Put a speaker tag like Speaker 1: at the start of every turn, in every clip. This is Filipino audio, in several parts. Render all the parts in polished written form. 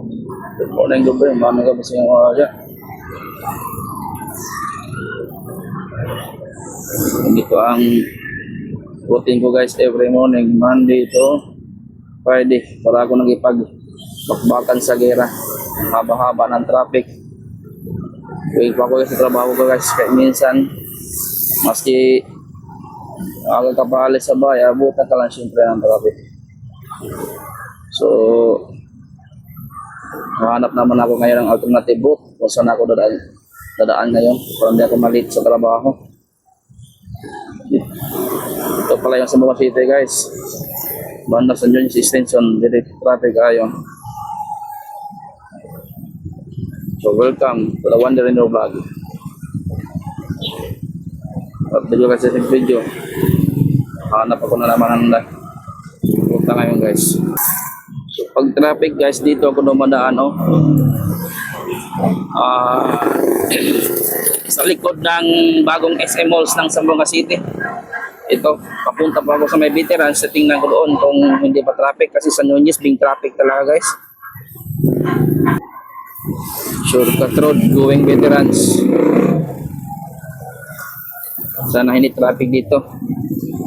Speaker 1: Good morning, good morning. Mami ka ba sa mga dyan? Dito ang routine ko guys every morning, Monday to Friday. Para ako bakbakan sa gera. Ang haba-haba ng traffic. Wait pa ako sa trabaho ko guys. Kaya minsan, maski aga ka pa alis sa bahay, abutan ka lang siyempre ng traffic. So, hanap naman ako ngayon ng alternative route kung saan ako dadaan ngayon para hindi ako malit sa trabaho. Ito pala yung Zamboanga City guys, banda San Jones Extension, direct traffic ayon. So welcome to the Wonder in Your Vlog. At video kasi sa video, hanap ako na naman ng punta ngayon guys. So pag traffic guys, dito ako dumadaan sa likod ng bagong SM Malls ng Zamboanga City. Ito, papunta pa ako sa may veterans. Tingnan ko doon kung hindi pa traffic kasi sa Nunez, bing traffic talaga guys. Shortcut road going veterans. Sana hindi traffic dito.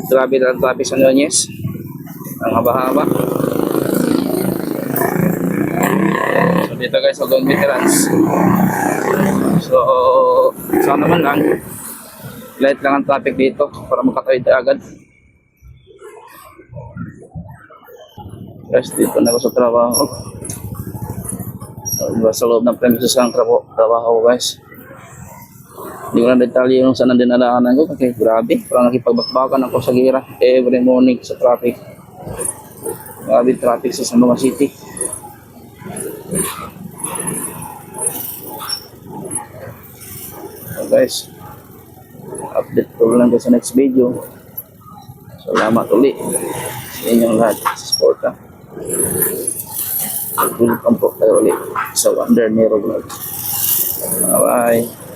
Speaker 1: Grabe ang traffic sa Nunez. Ang haba-haba. So dito guys, going veterans. So sana naman lang light lang ang traffic dito para makatawid agad. Guys, dito na ako sa trabaho. Sa loob ng premises ang trabaho guys. Hindi ko na detalye yung saan ang dinadaanan ko kasi grabe, parang nakipagbakbakan ako sa gira every morning sa traffic. Grabe traffic sa Zamboanga City. So guys, update ko lang sa next video. Salamat ulit sa inyong lahat sa support. Welcome po kayo ulit sa Wonder Nero Vlog. Bye bye.